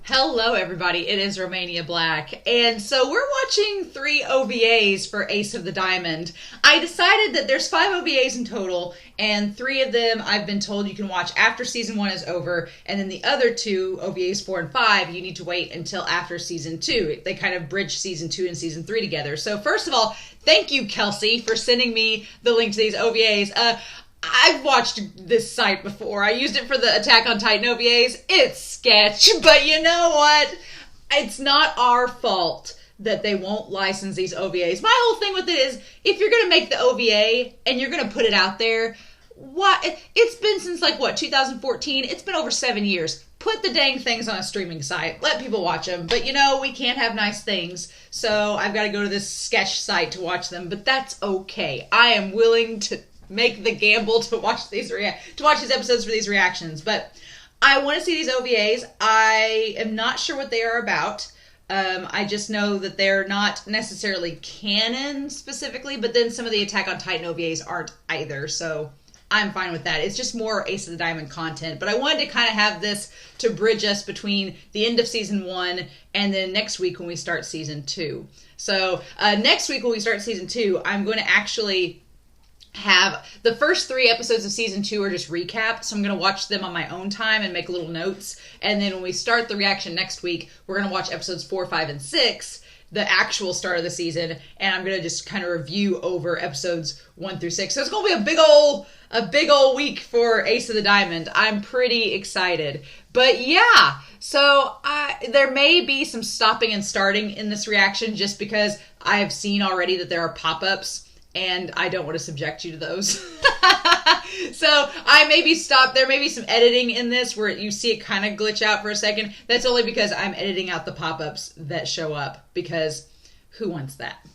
Hello, everybody. It is Romania Black. And so we're watching 3 OVAs for Ace of the Diamond. I decided that there's 5 OVAs in total, and 3 of them I've been told you can watch after season 1 is over, and then the other 2, OVAs 4 and 5, you need to wait until after season 2. They kind of bridge season 2 and season 3 together. So first of all, thank you, Kelsey, for sending me the link to these OVAs. I've watched this site before. I used it for the Attack on Titan OVAs. It's sketch, but you know what? It's not our fault that they won't license these OVAs. My whole thing with it is, if you're going to make the OVA and you're going to put it out there, why? It's been since 2014. It's been over 7 years. Put the dang things on a streaming site. Let people watch them. But we can't have nice things. So I've got to go to this sketch site to watch them. But that's okay. I am willing to make the gamble to watch these episodes for these reactions. But I want to see these OVAs. I am not sure what they are about. I just know that they're not necessarily canon specifically, but then some of the Attack on Titan OVAs aren't either, so I'm fine with that. It's just more Ace of the Diamond content, but I wanted to kind of have this to bridge us between the end of season 1 and then next week when we start season 2. So next week when we start season 2, I'm going to actually have the first 3 episodes of season 2 are just recapped, so I'm going to watch them on my own time and make little notes, and then when we start the reaction next week, we're going to watch episodes 4, 5, and 6, the actual start of the season, and I'm going to just kind of review over episodes 1 through 6. So it's going to be a big old week for Ace of the Diamond. I'm pretty excited. But yeah, so there may be some stopping and starting in this reaction just because I have seen already that there are pop-ups, and I don't want to subject you to those. So I may be stopped. There may be some editing in this where you see it kind of glitch out for a second. That's only because I'm editing out the pop-ups that show up, because who wants that?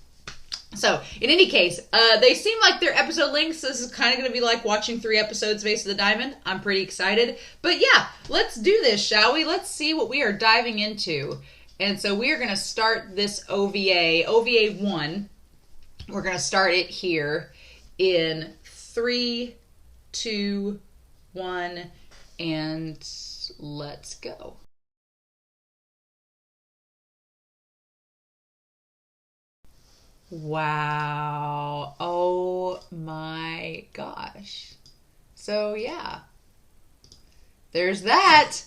So in any case, they seem like they're episode links. So this is kind of going to be like watching 3 episodes of Ace of the Diamond. I'm pretty excited. But yeah, let's do this, shall we? Let's see what we are diving into. And so we are going to start this OVA 1. We're going to start it here in 3, 2, 1, and let's go. Wow. Oh my gosh. So yeah. There's that.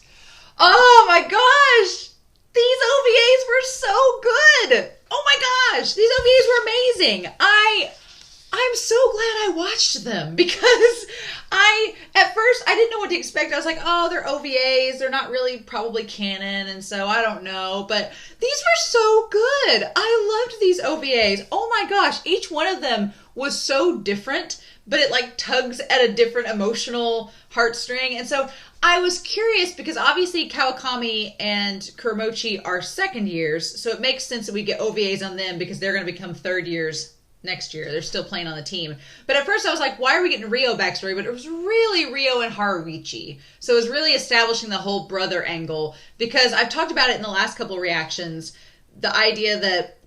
Oh my gosh. These OVAs were so good. Oh my gosh, these OVAs were amazing. I'm so glad I watched them, because at first I didn't know what to expect. I was like, oh, they're OVAs. They're not really probably canon, and so I don't know. But these were so good. I loved these OVAs. Oh my gosh, each one of them was so different, but it tugs at a different emotional heartstring. And so I was curious, because obviously Kawakami and Kuramochi are second years, so it makes sense that we get OVAs on them because they're going to become third years next year. They're still playing on the team. But at first I was like, why are we getting Ryo backstory? But it was really Ryo and Haruichi. So it was really establishing the whole brother angle, because I've talked about it in the last couple reactions, the idea that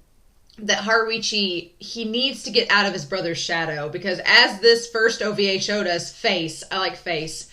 Haruichi, he needs to get out of his brother's shadow, because as this first OVA showed us, Face, I like Face,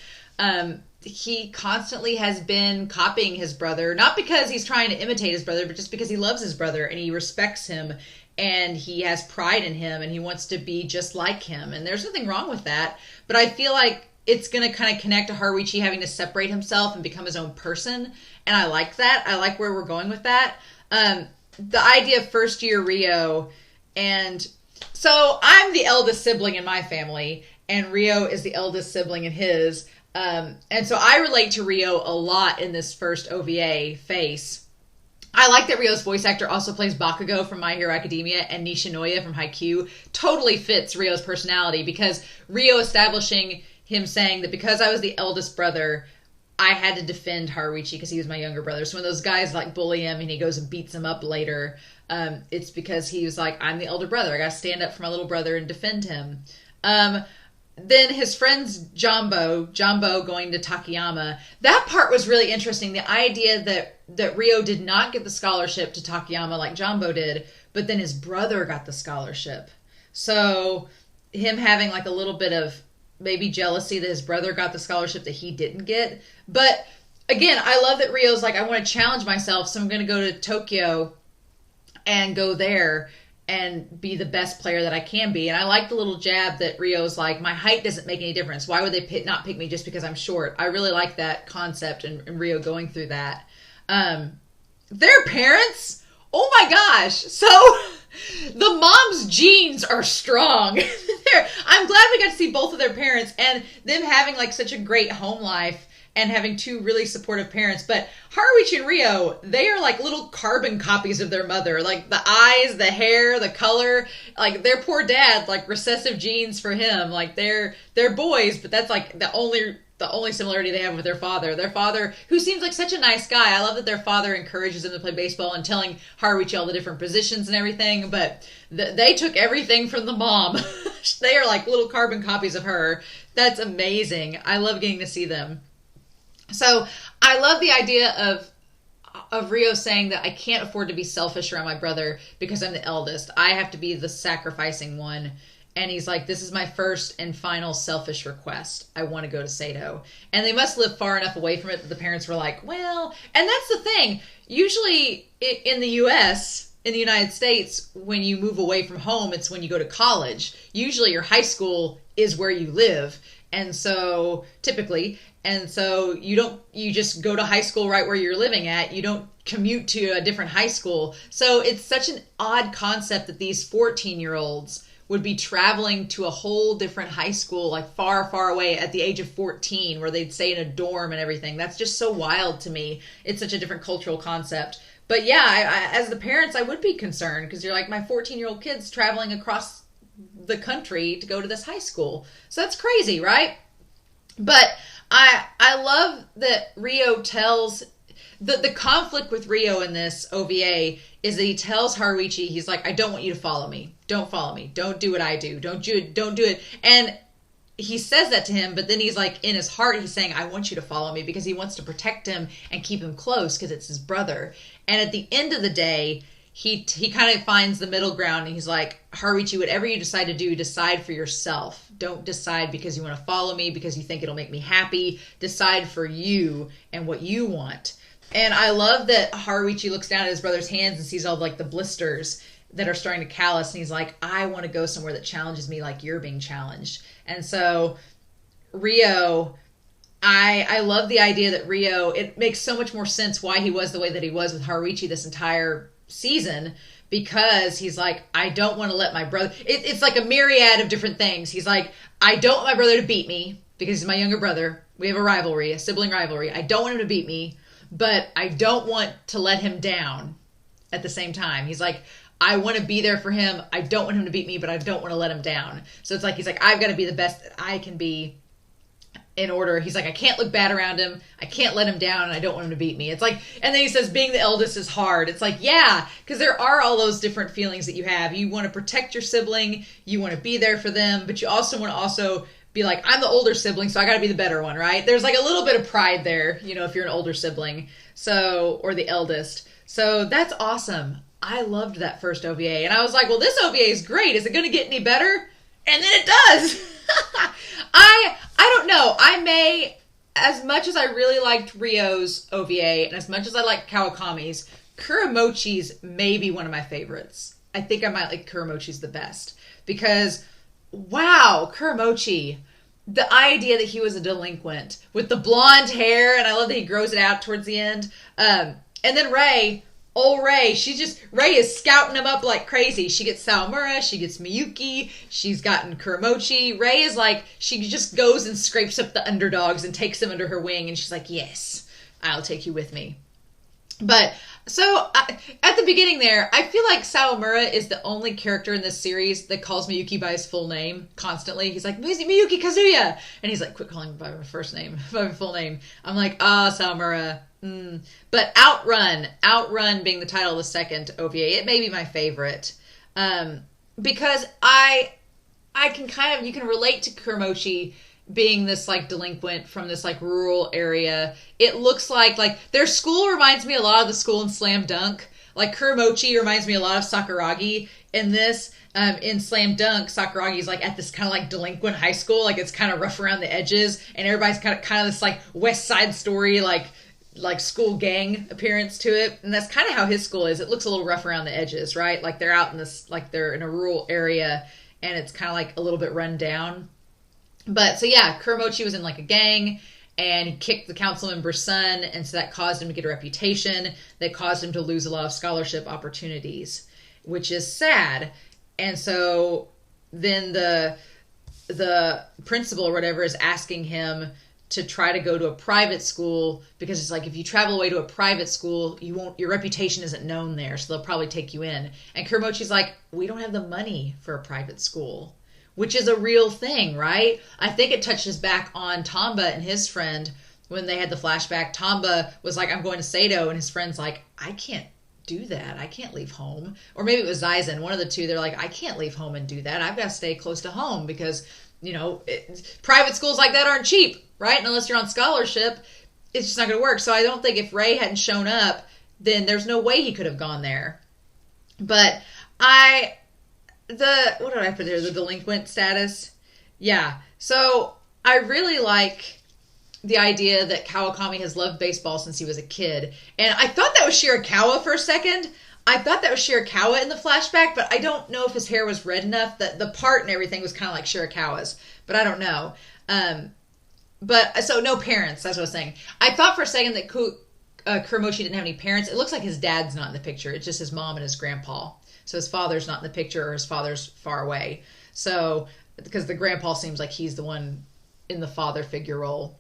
he constantly has been copying his brother, not because he's trying to imitate his brother, but just because he loves his brother and he respects him and he has pride in him and he wants to be just like him. And there's nothing wrong with that, but I feel like it's going to kind of connect to Haruichi having to separate himself and become his own person. And I like that. I like where we're going with that. The idea of first year Ryo, and so I'm the eldest sibling in my family, and Ryo is the eldest sibling in his. And so I relate to Ryo a lot in this first OVA, Face. I like that Ryo's voice actor also plays Bakugo from My Hero Academia, and Nishinoya from Haikyuu. Totally fits Ryo's personality, because Ryo establishing him saying that because I was the eldest brother, I had to defend Haruichi because he was my younger brother. So when those guys bully him and he goes and beats him up later, it's because he was like, I'm the elder brother. I got to stand up for my little brother and defend him. Then his friend's Jumbo going to Takayama. That part was really interesting. The idea that Ryo did not get the scholarship to Takayama like Jumbo did, but then his brother got the scholarship. So him having a little bit of maybe jealousy that his brother got the scholarship that he didn't get. But again, I love that Ryo's like, I want to challenge myself, so I'm going to go to Tokyo and go there and be the best player that I can be. And I like the little jab that Ryo's like, my height doesn't make any difference. Why would they not pick me just because I'm short? I really like that concept and Ryo going through that. Their parents, oh my gosh. So the mom's genes are strong. I'm glad we got to see both of their parents and them having like such a great home life and having two really supportive parents. But Haruichi and Ryo, they are like little carbon copies of their mother. Like the eyes, the hair, the color. Like their poor dad, like recessive genes for him. Like they're boys, but that's like the only similarity they have with their father. Their father, who seems like such a nice guy. I love that their father encourages them to play baseball and telling Haruichi all the different positions and everything. But they took everything from the mom. They are like little carbon copies of her. That's amazing. I love getting to see them. So I love the idea of Ryo saying that I can't afford to be selfish around my brother because I'm the eldest. I have to be the sacrificing one. And he's like, this is my first and final selfish request. I want to go to Sato. And they must live far enough away from it that the parents were like, well, and that's the thing. Usually in the U.S., in the United States, when you move away from home, it's when you go to college. Usually your high school is where you live. And so typically, and so you just go to high school right where you're living at. You don't commute to a different high school. So it's such an odd concept that these 14-year-olds would be traveling to a whole different high school, like far, far away at the age of 14, where they'd stay in a dorm and everything. That's just so wild to me. It's such a different cultural concept. But yeah, I, as the parents, I would be concerned because you're like, my 14-year-old kid's traveling across the country to go to this high school. So that's crazy, right? But I love that Ryo tells the conflict with Ryo in this OVA is that he tells Haruichi, he's like, I don't want you to follow me. Don't follow me. Don't do what I do. Don't do it. And he says that to him, but then he's like, in his heart, he's saying, I want you to follow me because he wants to protect him and keep him close because it's his brother. And at the end of the day, he kind of finds the middle ground and he's like, Haruichi, whatever you decide to do, decide for yourself. Don't decide because you want to follow me, because you think it'll make me happy. Decide for you and what you want. And I love that Haruichi looks down at his brother's hands and sees all like the blisters that are starting to callus. And he's like, I want to go somewhere that challenges me like you're being challenged. And so Ryo, I love the idea that Ryo, it makes so much more sense why he was the way that he was with Haruichi this entire season, because he's like, I don't want to let my brother, it's like a myriad of different things. He's like, I don't want my brother to beat me because he's my younger brother. We have a rivalry, a sibling rivalry. I don't want him to beat me, but I don't want to let him down at the same time. He's like, I want to be there for him. I don't want him to beat me, but I don't want to let him down. So it's like, he's like, I've got to be the best that I can be in order. He's like, I can't look bad around him. I can't let him down, and I don't want him to beat me. It's like, and then he says, being the eldest is hard. It's like, yeah, because there are all those different feelings that you have. You want to protect your sibling. You want to be there for them, but you also want to also be like, I'm the older sibling, so I got to be the better one, right? There's like a little bit of pride there, you know, if you're an older sibling, so, or the eldest. So that's awesome. I loved that first OVA, and I was like, well, this OVA is great. Is it going to get any better? And then it does. I don't know. I may, as much as I really liked Ryo's OVA, and as much as I like Kawakami's, Kuramochi's may be one of my favorites. I think I might like Kuramochi's the best. Because, wow, Kuramochi, the idea that he was a delinquent with the blonde hair, and I love that he grows it out towards the end. And then Ray, Ray is scouting him up like crazy. She gets Sawamura, she gets Miyuki, she's gotten Kuramochi. Ray is like, she just goes and scrapes up the underdogs and takes them under her wing, and she's like, yes, I'll take you with me. But, so, at the beginning there, I feel like Sawamura is the only character in this series that calls Miyuki by his full name constantly. He's like, Miyuki Kazuya! And he's like, quit calling me by my first name, by my full name. I'm like, Sawamura. But Outrun being the title of the second OVA, it may be my favorite. Because I can kind of, you can relate to Kuramochi being this like delinquent from this like rural area. It looks like their school reminds me a lot of the school in Slam Dunk. Like Kuramochi reminds me a lot of Sakuragi in this. In Slam Dunk, Sakuragi's like at this kind of like delinquent high school. Like it's kind of rough around the edges, and everybody's kind of this like West Side Story, like like school gang appearance to it, and that's kind of how his school is. It looks a little rough around the edges, right? Like they're out in this, like they're in a rural area, and it's kind of like a little bit run down. But so yeah, Kuramochi was in like a gang, and he kicked the council member's son, and so that caused him to get a reputation that caused him to lose a lot of scholarship opportunities, which is sad. And so then the principal or whatever is asking him to try to go to a private school, because it's like, if you travel away to a private school, your reputation isn't known there, so they'll probably take you in. And Kuramochi's like, we don't have the money for a private school, which is a real thing, right? I think it touches back on Tamba and his friend when they had the flashback. Tamba was like, I'm going to Sato, and his friend's like, I can't do that. I can't leave home. Or maybe it was Zaizen, one of the two. They're like, I can't leave home and do that. I've got to stay close to home because, private schools like that aren't cheap, right? And unless you're on scholarship, it's just not going to work. So I don't think if Ray hadn't shown up, then there's no way he could have gone there. But what did I put there? The delinquent status? Yeah. So I really like the idea that Kawakami has loved baseball since he was a kid. And I thought that was Shirakawa for a second. I thought that was Shirakawa in the flashback, but I don't know if his hair was red enough. That the part and everything was kind of like Shirakawa's, but I don't know. But so no parents, that's what I was saying. I thought for a second that Kuramochi didn't have any parents. It looks like his dad's not in the picture. It's just his mom and his grandpa. So his father's not in the picture, or his father's far away. So, because the grandpa seems like he's the one in the father figure role.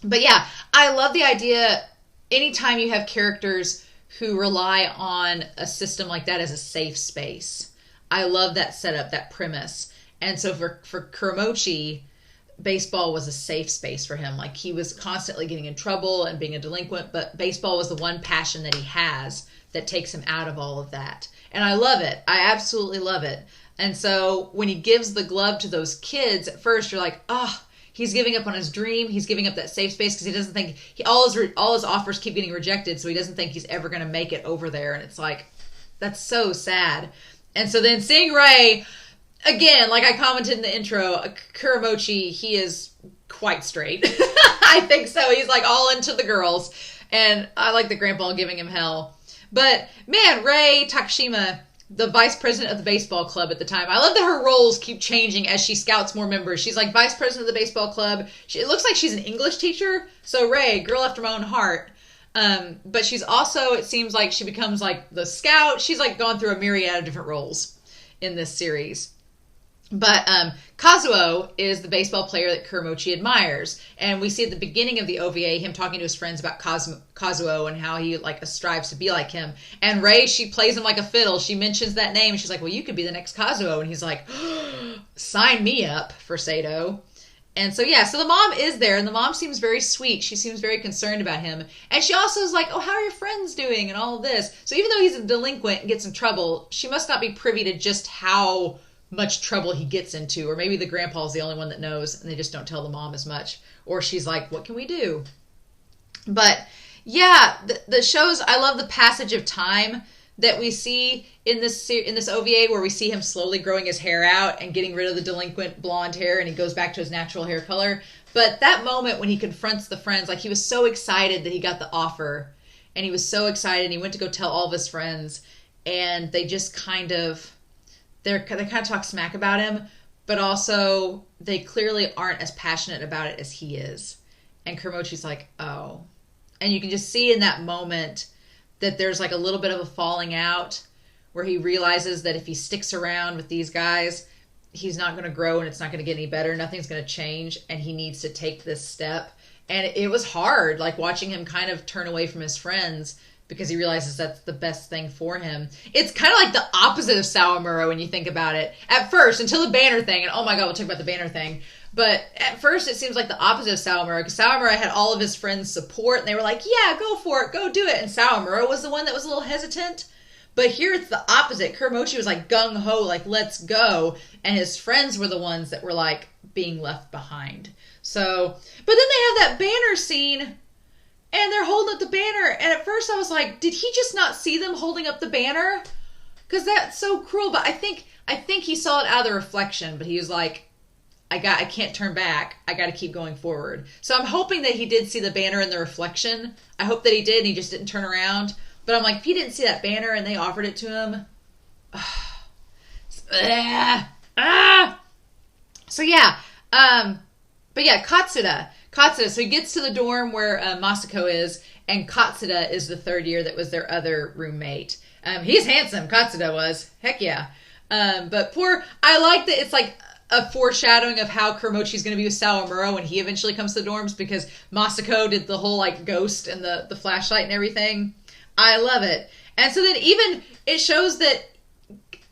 But yeah, I love the idea, anytime you have characters who rely on a system like that as a safe space. I love that setup, that premise. And so for Kuramochi, baseball was a safe space for him. Like, he was constantly getting in trouble and being a delinquent, but baseball was the one passion that he has that takes him out of all of that. And I love it. I absolutely love it. And so when he gives the glove to those kids, at first you're like, oh, he's giving up on his dream. He's giving up that safe space because he doesn't think all his offers keep getting rejected. So he doesn't think he's ever going to make it over there. And it's like, that's so sad. And so then seeing Ray again, like I commented in the intro, Kuramochi, he is quite straight. I think so. He's like all into the girls. And I like the grandpa giving him hell. But man, Ray Takashima, the vice president of the baseball club at the time. I love that her roles keep changing as she scouts more members. She's like vice president of the baseball club. It looks like she's an English teacher. So Ray, girl after my own heart. But she's also, it seems like she becomes like the scout. She's like gone through a myriad of different roles in this series. But Kazuo is the baseball player that Kuramochi admires. And we see at the beginning of the OVA him talking to his friends about Kazuo and how he like strives to be like him. And Ray, she plays him like a fiddle. She mentions that name and she's like, well, you could be the next Kazuo. And he's like, sign me up for Sato. And so, yeah, so the mom is there, and the mom seems very sweet. She seems very concerned about him. And she also is like, oh, how are your friends doing and all of this? So even though he's a delinquent and gets in trouble, she must not be privy to just how much trouble he gets into. Or maybe the grandpa's the only one that knows, and they just don't tell the mom as much. Or she's like, what can we do? But, yeah, the shows, I love the passage of time that we see in this OVA, where we see him slowly growing his hair out and getting rid of the delinquent blonde hair, and he goes back to his natural hair color. But that moment when he confronts the friends, like he was so excited that he got the offer, and he was so excited, and he went to go tell all of his friends, and they just kind of talk smack about him, but also they clearly aren't as passionate about it as he is. And Kuramochi's like, oh. And you can just see in that moment that there's like a little bit of a falling out, where he realizes that if he sticks around with these guys, he's not going to grow and it's not going to get any better. Nothing's going to change, and he needs to take this step. And it was hard, like watching him kind of turn away from his friends because he realizes that's the best thing for him. It's kind of like the opposite of Sawamura when you think about it. At first, until the banner thing, and oh my god, we'll talk about the banner thing. But at first, it seems like the opposite of Sawamura, because Sawamura had all of his friends' support, and they were like, yeah, go for it, go do it. And Sawamura was the one that was a little hesitant. But here it's the opposite. Kuramochi was like gung-ho, like, let's go. And his friends were the ones that were like being left behind. So, but then they have that banner scene, and they're holding up the banner. And at first I was like, did he just not see them holding up the banner? Because that's so cruel. But I think he saw it out of the reflection. But he was like, I can't turn back. I got to keep going forward. So I'm hoping that he did see the banner in the reflection. I hope that he did and he just didn't turn around. But I'm like, if he didn't see that banner and they offered it to him. So yeah. But yeah, Katsuda. So he gets to the dorm where Masako is, and Katsuda is the third year that was their other roommate. He's handsome, Katsuda was. Heck yeah. But I like that it's like a foreshadowing of how Kuramochi's going to be with Sawamura when he eventually comes to the dorms, because Masako did the whole like ghost and the flashlight and everything. I love it. And so then even it shows that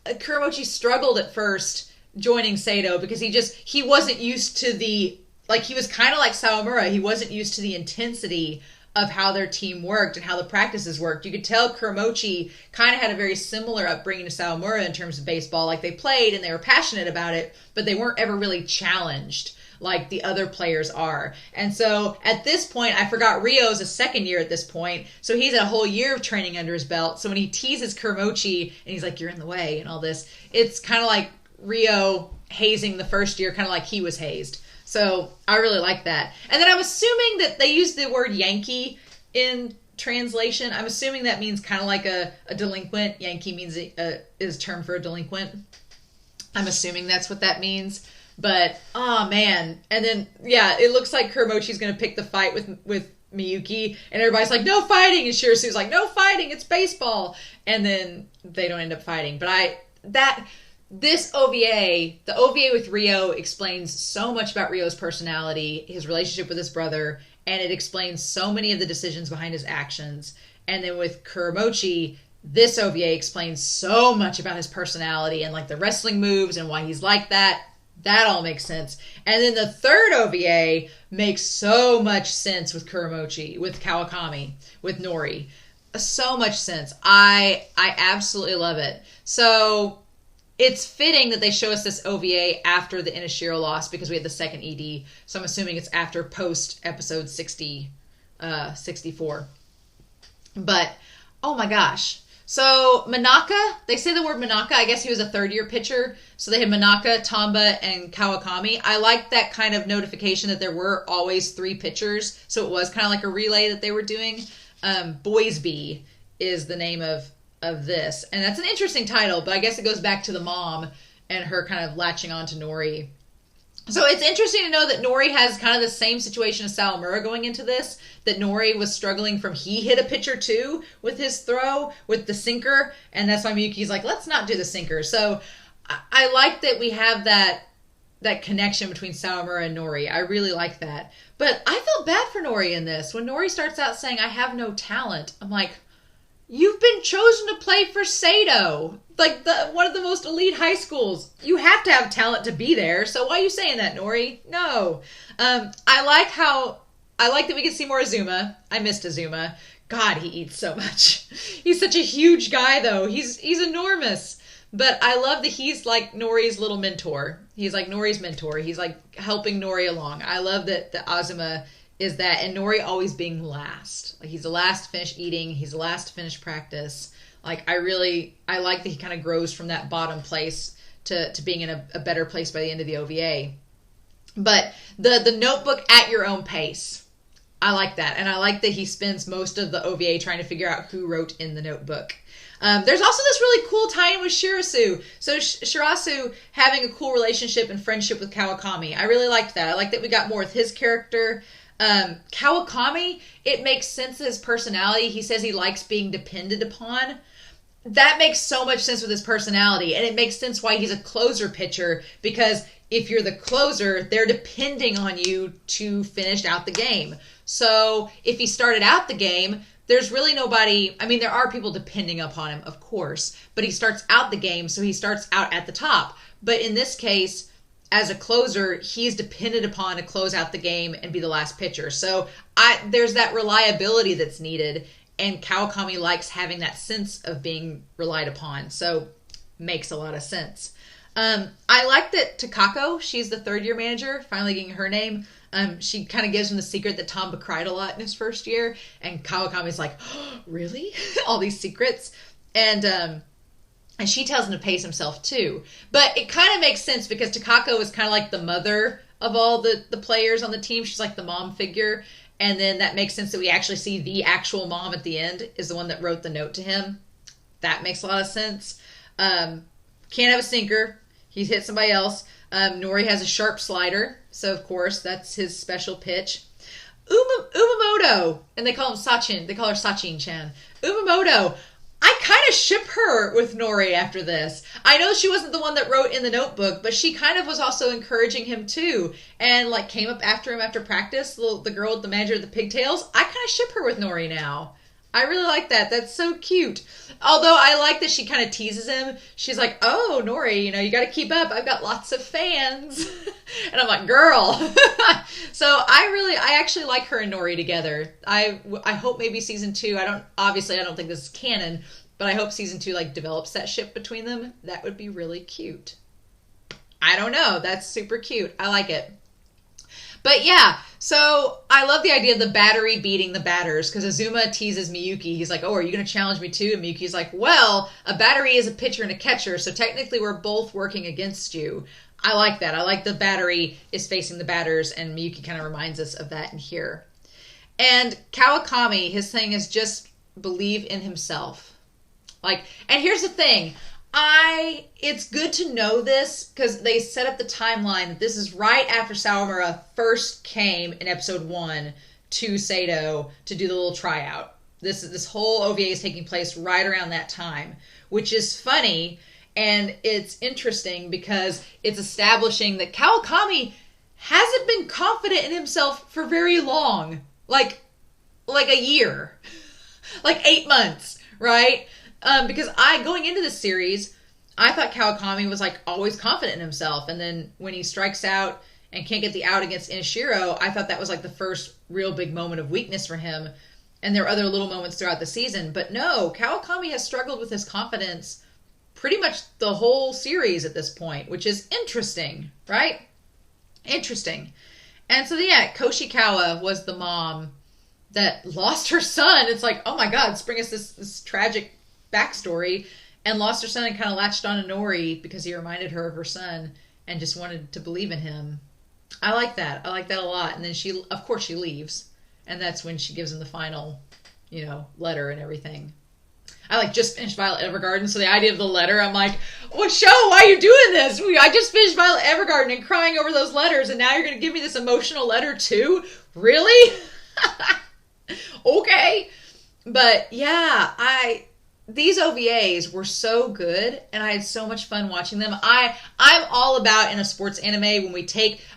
Kuramochi struggled at first joining Sato because he wasn't used to he was kind of like Sawamura. He wasn't used to the intensity of how their team worked and how the practices worked. You could tell Kuramochi kind of had a very similar upbringing to Sawamura in terms of baseball. Like, they played and they were passionate about it, but they weren't ever really challenged like the other players are. And so at this point, I forgot Ryo's a second year at this point. So he's a whole year of training under his belt. So when he teases Kuramochi and he's like, you're in the way and all this, it's kind of like Ryo hazing the first year, kind of like he was hazed. So I really like that. And then I'm assuming that they use the word Yankee in translation. I'm assuming that means kind of like a delinquent. Yankee means is a term for a delinquent. I'm assuming that's what that means. But, oh man. And then, yeah, it looks like Kuramochi's going to pick the fight with Miyuki. And everybody's like, no fighting. And Shirasu's like, no fighting. It's baseball. And then they don't end up fighting. But this OVA, the OVA with Ryo, explains so much about Ryo's personality, his relationship with his brother, and it explains so many of the decisions behind his actions. And then with Kuramochi, this OVA explains so much about his personality and like the wrestling moves and why he's like that. That all makes sense. And then the third OVA makes so much sense with Kuramochi, with Kawakami, with Nori. So much sense. I absolutely love it. So it's fitting that they show us this OVA after the Inashiro loss because we had the second ED. So I'm assuming it's after post episode 64. But, oh my gosh. So Manaka, they say the word Manaka. I guess he was a third year pitcher. So they had Manaka, Tamba, and Kawakami. I like that kind of notification that there were always 3 pitchers. So it was kind of like a relay that they were doing. Boysby is the name of this, and that's an interesting title, but I guess it goes back to the mom and her kind of latching on to Nori. So it's interesting to know that Nori has kind of the same situation as Sawamura going into this, that Nori was struggling from, he hit a pitcher too with his throw, with the sinker, and that's why Miyuki's like, let's not do the sinker. So I like that we have that connection between Sawamura and Nori. I really like that. But I felt bad for Nori in this. When Nori starts out saying, I have no talent, I'm like, you've been chosen to play for Sato, like one of the most elite high schools. You have to have talent to be there. So why are you saying that, Nori? No. I like that we can see more Azuma. I missed Azuma. God, he eats so much. He's such a huge guy, though. He's enormous. But I love that he's like Nori's little mentor. He's like Nori's mentor. He's like helping Nori along. I love that the Azuma is that, and Nori always being last. Like, he's the last to finish eating. He's the last to finish practice. Like, I like that he kind of grows from that bottom place to being in a better place by the end of the OVA. But the notebook at your own pace, I like that. And I like that he spends most of the OVA trying to figure out who wrote in the notebook. There's also this really cool tie-in with Shirasu. So Shirasu having a cool relationship and friendship with Kawakami. I really liked that. I like that we got more with his character. Kawakami, it makes sense of his personality. He says he likes being depended upon. That makes so much sense with his personality, and it makes sense why he's a closer pitcher, because if you're the closer, they're depending on you to finish out the game. So if he started out the game, there's really nobody. I mean, there are people depending upon him, of course, but he starts out the game, so he starts out at the top. But in this case, as a closer, he's dependent upon to close out the game and be the last pitcher. So there's that reliability that's needed, and Kawakami likes having that sense of being relied upon. So makes a lot of sense. I like that Takako, she's the third year manager, finally getting her name. She kind of gives him the secret that Tamba cried a lot in his first year, and Kawakami's like, oh, really? All these secrets. And And she tells him to pace himself too. But it kind of makes sense because Takako is kind of like the mother of all the players on the team. She's like the mom figure. And then that makes sense that we actually see the actual mom at the end is the one that wrote the note to him. That makes a lot of sense. Can't have a sinker. He's hit somebody else. Nori has a sharp slider. So, of course, that's his special pitch. Umamoto. And they call him Sachin. They call her Sachin-chan. Umamoto. I kind of ship her with Nori after this. I know she wasn't the one that wrote in the notebook, but she kind of was also encouraging him too. And like came up after him after practice, the girl with the manager of the pigtails. I kind of ship her with Nori now. I really like that. That's so cute. Although I like that she kind of teases him. She's like, oh, Nori, you got to keep up. I've got lots of fans. And I'm like, girl. So I actually like her and Nori together. I hope maybe season 2, I don't think this is canon, but I hope season 2 like develops that ship between them. That would be really cute. I don't know. That's super cute. I like it. But yeah, so I love the idea of the battery beating the batters because Azuma teases Miyuki. He's like, oh, are you going to challenge me too? And Miyuki's like, well, a battery is a pitcher and a catcher, so technically we're both working against you. I like that. I like the battery is facing the batters, and Miyuki kind of reminds us of that in here. And Kawakami, his thing is just believe in himself. And here's the thing. It's good to know this because they set up the timeline that this is right after Sawamura first came in episode 1 to Sato to do the little tryout. This whole OVA is taking place right around that time, which is funny and it's interesting because it's establishing that Kawakami hasn't been confident in himself for very long. Like a year. 8 months, right? Because going into this series, I thought Kawakami was always confident in himself. And then when he strikes out and can't get the out against Inishiro, I thought that was the first real big moment of weakness for him. And there were other little moments throughout the season. But no, Kawakami has struggled with his confidence pretty much the whole series at this point, which is interesting, right? Interesting. And so, yeah, Koshikawa was the mom that lost her son. It's like, oh my God, bring us this tragic backstory, and lost her son and kind of latched on to Nori because he reminded her of her son and just wanted to believe in him. I like that. I like that a lot. And then she leaves, and that's when she gives him the final, letter and everything. I just finished Violet Evergarden, so the idea of the letter, I'm like, well, show, why are you doing this? I just finished Violet Evergarden and crying over those letters, and now you're going to give me this emotional letter too? Really? Okay. But yeah, these OVAs were so good, and I had so much fun watching them. I'm all about in a sports anime when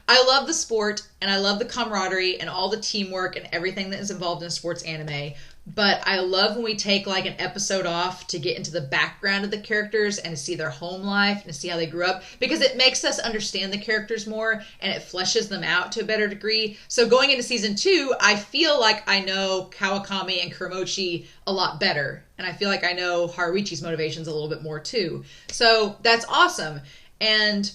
I love the sport, and I love the camaraderie, and all the teamwork, and everything that is involved in a sports anime. But I love when we take an episode off to get into the background of the characters and to see their home life and to see how they grew up, because it makes us understand the characters more and it fleshes them out to a better degree. So going into season 2, I feel like I know Kawakami and Kuramochi a lot better. And I feel like I know Haruichi's motivations a little bit more too. So that's awesome. And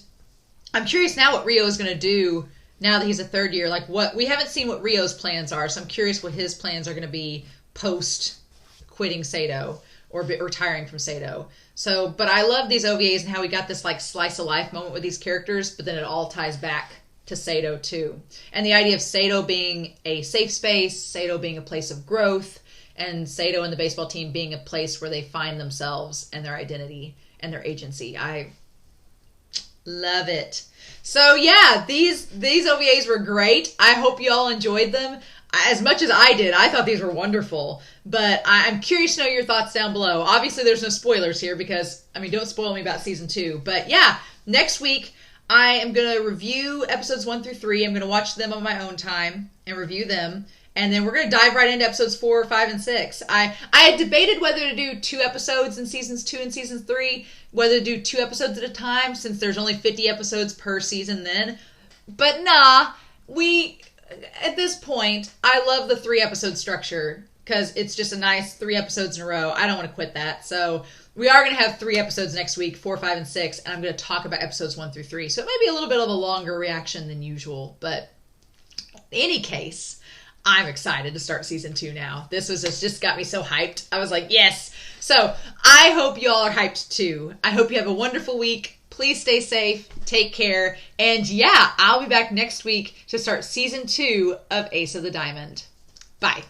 I'm curious now what Ryo is going to do now that he's a third year. We haven't seen what Ryo's plans are. So I'm curious what his plans are going to be post quitting Sato or retiring from Sato. So, but I love these OVAs and how we got this slice of life moment with these characters, but then it all ties back to Sato too. And the idea of Sato being a safe space, Sato being a place of growth, and Sato and the baseball team being a place where they find themselves and their identity and their agency. I love it. So yeah, these OVAs were great. I hope you all enjoyed them as much as I did. I thought these were wonderful, but I'm curious to know your thoughts down below. Obviously, there's no spoilers here because, don't spoil me about season 2. But yeah, next week, I am going to review episodes 1 through 3. I'm going to watch them on my own time and review them. And then we're going to dive right into episodes 4, 5, and 6. I had debated whether to do 2 episodes in seasons 2 and season 3, whether to do 2 episodes at a time since there's only 50 episodes per season then. But nah, at this point, I love the 3 episode structure because it's just a nice 3 episodes in a row. I don't want to quit that. So we are going to have 3 episodes next week, 4, 5, and 6, and I'm going to talk about episodes 1 through 3. So it may be a little bit of a longer reaction than usual, but in any case, I'm excited to start season 2 now. This just got me so hyped. I was like, yes. So I hope you all are hyped too. I hope you have a wonderful week. Please stay safe, take care, and yeah, I'll be back next week to start season 2 of Ace of the Diamond. Bye.